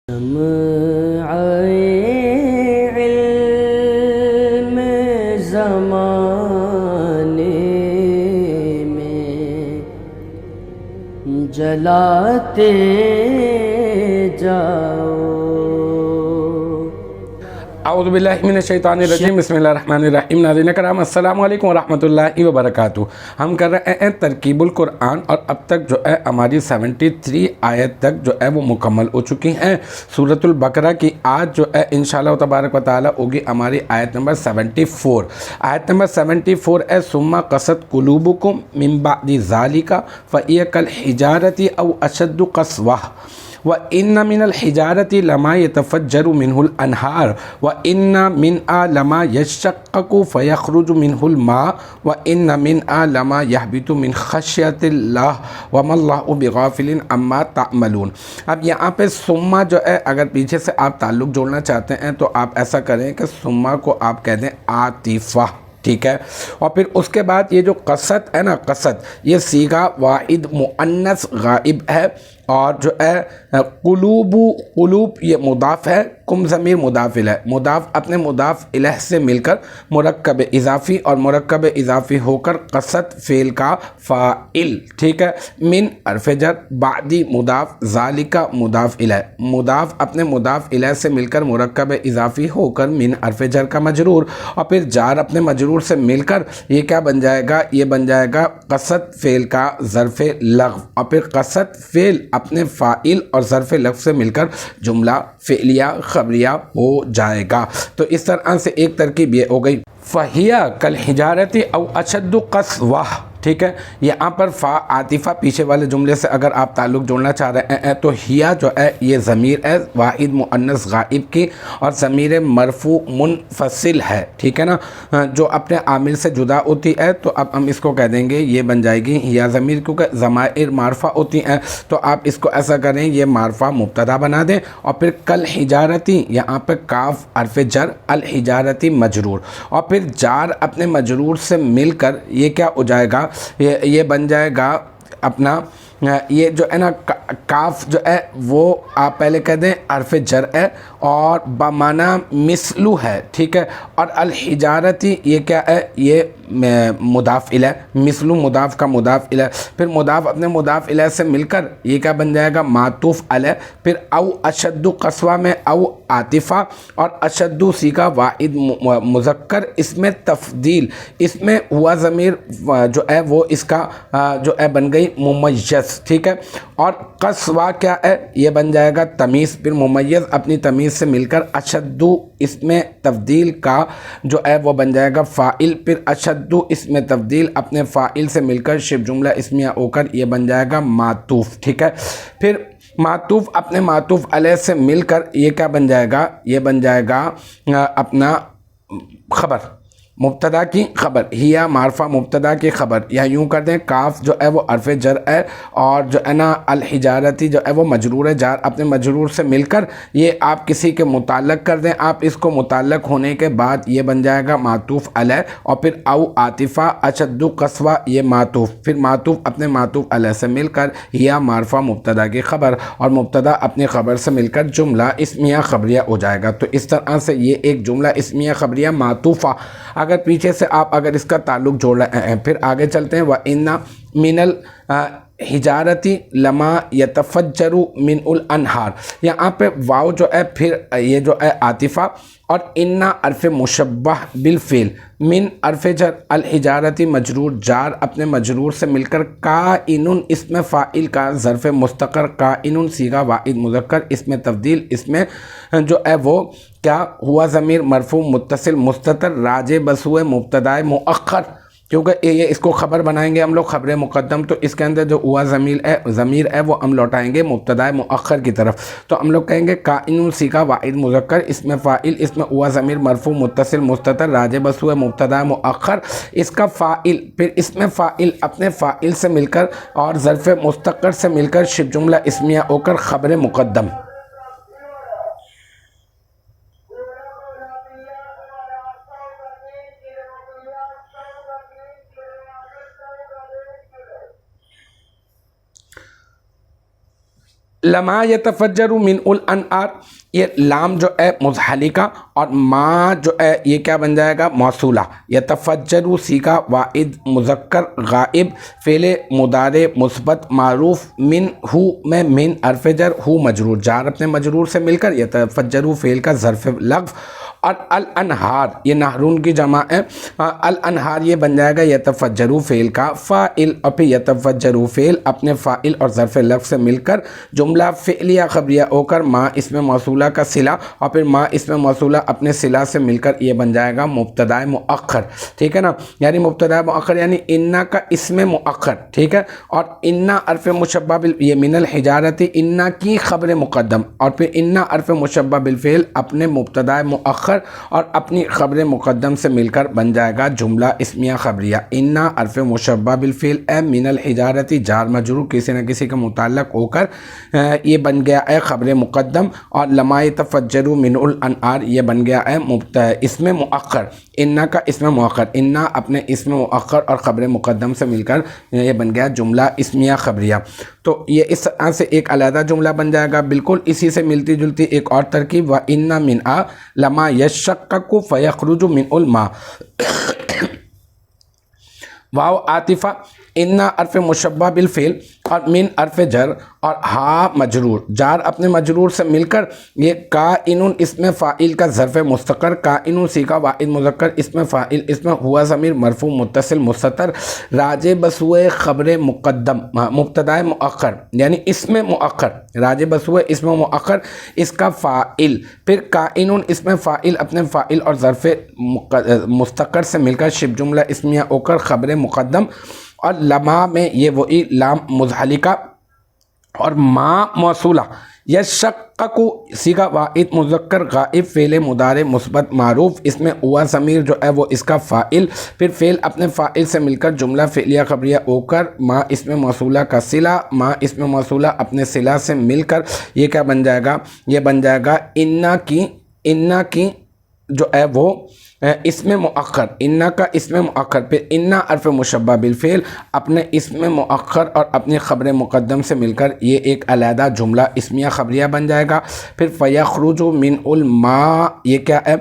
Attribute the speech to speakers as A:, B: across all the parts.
A: شمع علم زمانے میں جلاتے جاؤ۔
B: اعوذ باللہ من الشیطان الرجیم، بسم اللہ الرحمن الرحیم۔ ناظرین کرام، السلام علیکم ورحمۃ اللہ وبرکاتہ۔ ہم کر رہے ہیں ترکیب القرآن، اور اب تک جو ہے ہماری 73 آیت تک جو ہے وہ مکمل ہو چکی ہیں سورۃ البقرہ کی۔ آج جو ہے انشاءاللہ تبارک و تعالی ہوگی ہماری آیت نمبر 74۔ آیت نمبر 74 ہے ثم قست قلوبکم من بعد ذالک فہی کالحجارۃ او اشد قسوۃ وَإِنَّ مِنَ الْحِجَارَةِ لَمَا يَتَفَجَّرُ مِنْهُ الْأَنْهَارُ وَإِنَّ مِنْهَا لَمَا يَشَّقَّقُ فَيَخْرُجُ مِنْهُ الْمَاءُ وَإِنَّ مِنْهَا لَمَا يَهْبِطُ مِنْ خَشْيَةِ اللَّهِ وَمَا اللَّهُ بِغَافِلٍ عَمَّا تَعْمَلُونَ۔ اب یہاں پہ ثم جو ہے اگر پیچھے سے آپ تعلق جوڑنا چاہتے ہیں تو آپ ایسا کریں کہ ثم کو آپ کہہ دیں عاطفہ، ٹھیک ہے؟ اور پھر اس کے بعد یہ جو قصد ہے نا، قصد یہ صیغہ واحد مؤنث غائب ہے، اور جو ہے قلوب یہ مضاف ہے، کم ضمیر مضاف الیہ، مضاف اپنے مضاف الیہ سے مل کر مرکب اضافی، اور مرکب اضافی ہو کر قصد فعل کا فاعل، ٹھیک ہے؟ من حرف جر، بعدی مضاف، ذالک مضاف الیہ، مضاف اپنے مضاف الیہ سے مل کر مرکب اضافی ہو کر من حرف جر کا مجرور، اور پھر جار اپنے مجرور سے مل کر یہ کیا بن جائے گا؟ یہ بن جائے گا قصد فعل کا ظرف لغو، اور پھر قصد فعل اپنے فاعل اور ظرف لغو سے مل کر جملہ فعلیہ خبریہ ہو جائے گا۔ تو اس طرح سے ایک ترکیب یہ ہو گئی فَهِيَ كَالْحِجَارَةِ أَوْ أَشَدُّ قَسْوَةً، ٹھیک ہے؟ یہاں پر فا عاطفہ پیچھے والے جملے سے اگر آپ تعلق جوڑنا چاہ رہے ہیں تو ہیا جو ہے یہ ضمیر ہے واحد مؤنث غائب کی، اور ضمیر مرفوع منفصل ہے، ٹھیک ہے نا، جو اپنے عامل سے جدا ہوتی ہے۔ تو اب ہم اس کو کہہ دیں گے یہ بن جائے گی ہیا ضمیر، کیونکہ ضمائر معرفہ ہوتی ہیں تو آپ اس کو ایسا کریں یہ معرفہ مبتدا بنا دیں، اور پھر کل حجارتی یہاں پہ کاف حرف جر، الحجارتی مجرور، اور پھر جار اپنے مجرور سے مل کر یہ کیا ہو جائے گا؟ یہ بن جائے گا اپنا، یہ جو ہے نا کاف جو ہے وہ آپ پہلے کہہ دیں حرف جر ہے اور بمعنی مثلو ہے، ٹھیک ہے؟ اور الحجارتی یہ کیا ہے؟ یہ مضاف الیہ، مثلو مضاف کا مضاف الیہ، پھر مضاف اپنے مضاف الیہ سے مل کر یہ کیا بن جائے گا؟ معطوف علیہ، پھر او اشد قسوہ میں او عاطفہ، اور اشد صیغہ واحد مذکر، اس میں تفضیل، اس میں ہوا ضمیر جو ہے وہ اس کا جو ہے بن گئی ممیز، ٹھیک ہے؟ اور قسوہ کیا ہے؟ یہ بن جائے گا تمیز، پھر ممیز اپنی تمیز سے مل کر اشدو، اس میں تفضیل کا جو ہے وہ بن جائے گا فاعل، پھر اشدو اس میں تفضیل اپنے فاعل سے مل کر شبہ جملہ اسمیہ ہو کر یہ بن جائے گا معطوف، ٹھیک ہے؟ پھر معطوف اپنے معطوف علیہ سے مل کر یہ کیا بن جائے گا؟ یہ بن جائے گا اپنا خبر، مبتدا کی خبر، ہیا معرفہ مبتدا کی خبر، یا یوں کر دیں کاف جو ہے وہ حرف جر ہے، اور جو ہے نا الحجارتی جو ہے وہ مجرور ہے، جار اپنے مجرور سے مل کر یہ آپ کسی کے متعلق کر دیں، آپ اس کو متعلق ہونے کے بعد یہ بن جائے گا معطوف علیہ، اور پھر او عاطفہ اشد قسوہ یہ معطوف، پھر معطوف اپنے معطوف علیہ سے مل کر ہیا معرفہ مبتدا کی خبر، اور مبتدا اپنی خبر سے مل کر جملہ اسمیہ خبریہ ہو جائے گا۔ تو اس طرح سے یہ ایک جملہ اسمیہ خبریہ معطوفہ، اگر پیچھے سے آپ اگر اس کا تعلق جوڑ رہے ہیں، پھر آگے چلتے ہیں وَإِنَّ مِنَ الْحِجَارَةِ لَمَا يَتَفَجَّرُ مِنْهُ الْأَنْهَارُ، یہاں پہ واو جو ہے پھر یہ جو ہے عاطفہ، اور ان حرف مشبہ بالفعل، من حرف جر، الحجارتی مجرور، جار اپنے مجرور سے مل کر کائن اسم فاعل کا ظرف مستقر، کائن صیغہ واحد مذکر، اس میں تبدیل، اس میں جو ہے وہ کیا ہوا ضمیر مرفوع متصل مستتر راجع بسوئے مبتدائے مؤخر، کیونکہ یہ اس کو خبر بنائیں گے ہم لوگ خبر مقدم، تو اس کے اندر جو ہوا ضمیر ہے وہ ہم لوٹائیں گے مبتدائے مؤخر کی طرف، تو ہم لوگ کہیں گے کائن صیغہ واحد مذکر، اس میں فاعل، اس میں ہوا ضمیر مرفوع متصل مستتر راجع بسوئے مبتدائے مؤخر، اس کا فاعل، پھر اس میں فاعل اپنے فاعل سے مل کر اور ظرف مستقر سے مل کر شبہ جملہ اسمیہ ہو کر خبر مقدم۔ لما یتفجر من الانہار، یہ لام جو ہے مزحلقہ اور ما جو ہے یہ کیا بن جائے گا؟ موصولہ. یتفجر سیغہ واحد مذکر غائب فعل مضارع مثبت معروف. من ہو میں من حرف جر ہو مجرور جار اپنے مجرور سے مل کر یتفجر فعل کا ظرف لغو. اور الانہار یہ نہرون کی جمع ہے. الانہار یہ بن جائے گا یتفجرو فعل کا فاعل اور پھر یتفجرو فعل اپنے فاعل اور ظرف لفظ سے مل کر جملہ فعلیہ خبریہ ہو کر ما اسم موصولہ کا صلہ اور پھر ما اسم موصولہ اپنے صلہ سے مل کر یہ بن جائے گا مبتدا مؤخر. ٹھیک ہے نا، یعنی مبتدا مؤخر یعنی انا کا اسم مؤخر. ٹھیک ہے، اور انا حرف مشبہ یہ من الحجارت انا کی خبر مقدم اور پھر انا حرف مشبہ بالفعل اپنے مبتدا مؤخر اور اپنی خبر مقدم سے مل کر بن جائے گا جملہ اسمیہ خبریہ. انا حرف مشبہ بالفعل اے من الحجارت جار مجرور کسی نہ کسی کا متعلق ہو کر یہ بن گیا ہے خبر مقدم. اور لما یتفجر من الانہار یہ بن گیا ہے اسم مؤخر. انا کا اسم مؤخر، انا اپنے اسم مؤخر اور خبر مقدم سے مل کر یہ بن گیا جملہ اسمیہ خبریہ. تو یہ اس طرح سے ایک علیحدہ جملہ بن جائے گا. بالکل اسی سے ملتی جلتی ایک اور ترکیب وَإِنَّ مِنْهَا لَمَا يَشَّقَّقُ فَيَخْرُجُ مِنْهُ الْمَاءُ. واو عاطفہ، انا حرف مشبہ بالفعل اور من حرف جر اور ہا مجرور جار اپنے مجرور سے مل کر یہ کائن اسم فاعل کا ظرف مستقر. کائن صیغہ واحد مذکر اسم فاعل اسم ہوا ضمیر مرفوع متصل مستتر راجع بسوئے خبر مقدم مبتدا مؤخر یعنی اسم مؤخر راجع بسوئے اسم مؤخر اس کا فاعل. پھر کائن اسم فاعل اپنے فاعل اور ظرف مستقر سے مل کر شبہ جملہ اسمیہ ہو کر خبر مقدم. اور لما میں یہ وہی لام مزحلقہ اور ما موصولہ. یشقق صیغہ واحد مذکر غائب فعل مضارع مثبت معروف اس میں ہوا ضمیر جو ہے وہ اس کا فاعل. پھر فعل اپنے فاعل سے مل کر جملہ فعلیہ خبریہ ہو کر ما اسم موصولہ کا صلہ ما اسم موصولہ اپنے صلہ سے مل کر یہ کیا بن جائے گا؟ یہ بن جائے گا انا کی جو ہے وہ اسم مؤخر. انا کا اسم مؤخر پھر انا حرف مشبہ بالفعل اپنے اسم مؤخر اور اپنی خبر مقدم سے مل کر یہ ایک علیحدہ جملہ اسمیہ خبریہ بن جائے گا. پھر فیخرج من الماء یہ کیا ہے؟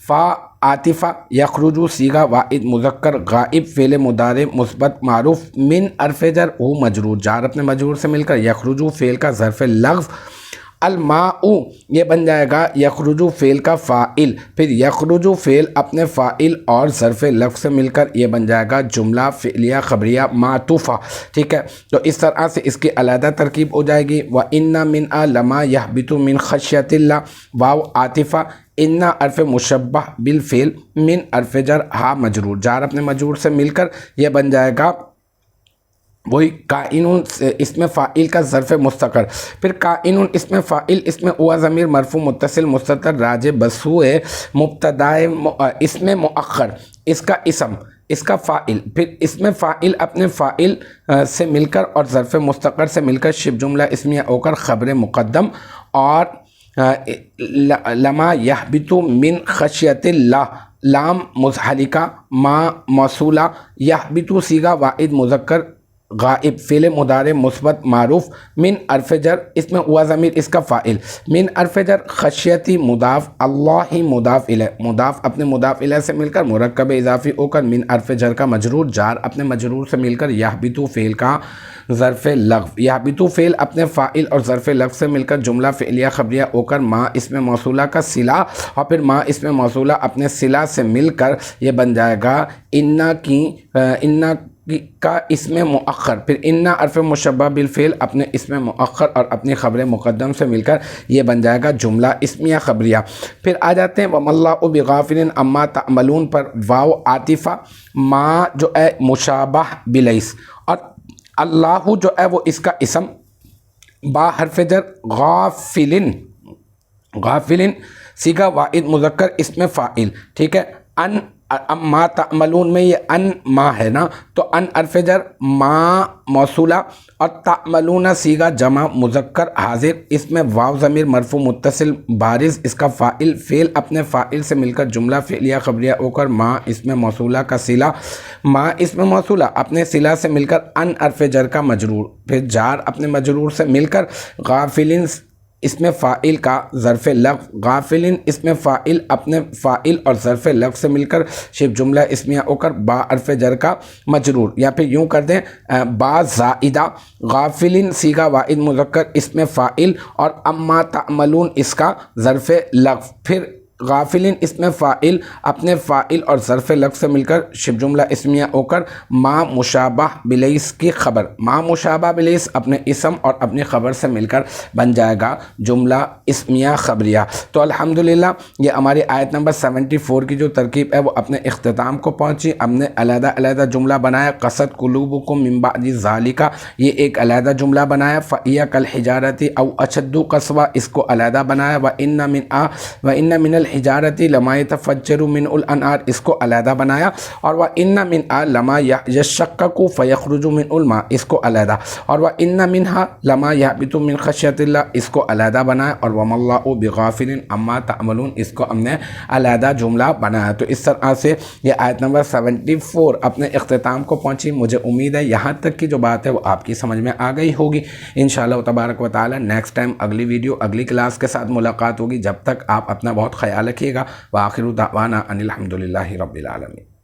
B: فا عاطفہ یخرج صیغہ واحد مذکر غائب فعل مضارع مثبت معروف من حرف جر ہو مجرور جار اپنے مجرور سے مل کر یخرج فعل کا ظرف لغو. الماء یہ بن جائے گا یخرج فعل کا فاعل پھر یخرج فعل اپنے فاعل اور ظرف لفظ سے مل کر یہ بن جائے گا جملہ فعلیہ خبریہ معطوفہ. ٹھیک ہے، تو اس طرح سے اس کی علیحدہ ترکیب ہو جائے گی. وَإِنَّ مِنْهَا لَمَا يَهْبِطُ مِنْ خَشْيَةِ اللَّهِ واو عاطفہ انا حرف مشبہ بالفعل من حرف جر ہا مجرور جار اپنے مجرور سے مل کر یہ بن جائے گا وہی کائن اسم فاعل کا ظرف مستقر. پھر کائن اسم فاعل اسم ہوا ضمیر مرفوع متصل مستتر راجع بسوئے مبتدا اسم مؤخر اس کا اسم اس کا فاعل پھر اسم فاعل اپنے فاعل سے مل کر اور ظرف مستقر سے مل کر شبہ جملہ اسمیہ ہو کر خبر مقدم. اور لما یہبط من خشیت اللہ لام مزحلقہ ما موصولہ یہبط صیغہ واحد مذکر غائب فعل مضارع مثبت معروف من حرف جر اس میں ہوا ضمیر اس کا فاعل من حرف جر خشیتی مضاف اللہ مضاف الیہ مضاف اپنے مضاف الیہ سے مل کر مرکب اضافی ہو کر من حرف جر کا مجرور جار اپنے مجرور سے مل کر یہبط فعل کا ظرف لغو یہبط فعل اپنے فاعل اور ظرف لغو سے مل کر جملہ فعلیہ خبریہ ہو کر ما اسم موصولہ کا صلہ اور پھر ما اسم موصولہ اپنے صلہ سے مل کر یہ بن جائے گا انا کا اسم مؤخر پھر انا حرف مشبہ بالفعل اپنے اسم مؤخر اور اپنی خبر مقدم سے مل کر یہ بن جائے گا جملہ اسمیہ خبریہ. پھر آ جاتے ہیں وَمَا اللَّهُ بِغَافِلٍ عَمَّا تَعْمَلُونَ پر واو عاطفہ ما جو ہے مشابہ بلیس اور اللہ جو ہے وہ اس کا اسم با حرف جر غافلن صیغہ واحد مذکر اسم فاعل. ٹھیک ہے، ان اب ما تعملون میں یہ ان ما ہے نا، تو ان حرف جر، ما موصولہ، اور تعملون صیغہ جمع مذکر حاضر، اس میں واو ضمیر مرفوع متصل بارز، اس کا فاعل فعل اپنے فاعل سے مل کر جملہ فعلیہ خبریہ ہو کر ما اسم موصولہ کا صلہ، ما اسم موصولہ اپنے صلہ سے مل کر ان حرف جر کا مجرور، پھر جار اپنے مجرور سے مل کر غافلین اس میں فاعل کا ظرف لفظ، غافلین اس میں فاعل اپنے فاعل اور ظرف لفظ سے مل کر شبہ جملہ اسمیہ ہو کر با حرف جر کا مجرور، یا پھر یوں کر دیں با زائدہ، غافلین صیغہ واحد مذکر اس میں فاعل اور اما تعملون اس کا ظرف لفظ، پھر غافلین اس میں فاعل اپنے فاعل اور ظرف لفظ سے مل کر شبہ جملہ اسمیہ ہو کر ما مشابہ بلیس کی خبر، ما مشابہ بلیس اپنے اسم اور اپنی خبر سے مل کر بن جائے گا جملہ اسمیہ خبریہ۔ تو الحمدللہ یہ ہماری آیت نمبر 74 کی جو ترکیب ہے وہ اپنے اختتام کو پہنچی۔ ہم نے علیحدہ علیحدہ جملہ بنایا، قصد قلوبکم من بعد ذالک، یہ ایک علیحدہ جملہ بنایا، فَإِيَّ كَالْحِجَارَةِ أَوْ أَشَدُّ قسوہ اس کو علیحدہ بنایا، وَإِنَّ مِنَ الحجارتی لما يتفجر من الانہار اس کو علیحدہ بنایا، اور وَإِنَّ مِنْهَا لما يشقق فيخرج من الماء اس کو علیحدہ، اور وَإِنَّ مِنْهَا لما يهبط من خشية الله اس کو علیحدہ بنایا، اور وَمَا اللَّهُ بِغَافِلٍ عَمَّا تَعْمَلُونَ اس کو ہم نے علیحدہ جملہ بنایا۔ تو اس طرح سے یہ آیت نمبر 74 اپنے اختتام کو پہنچی۔ مجھے امید ہے یہاں تک کی جو بات ہے وہ آپ کی سمجھ میں آ گئی ہوگی۔ انشاءاللہ تبارک و تعالی نیکسٹ ٹائم اگلی ویڈیو اگلی کلاس کے ساتھ ملاقات ہوگی۔ جب تک آپ اپنا بہت خیال رکھیے گا۔ وآخر دعوانا ان الحمدللہ رب العالمین۔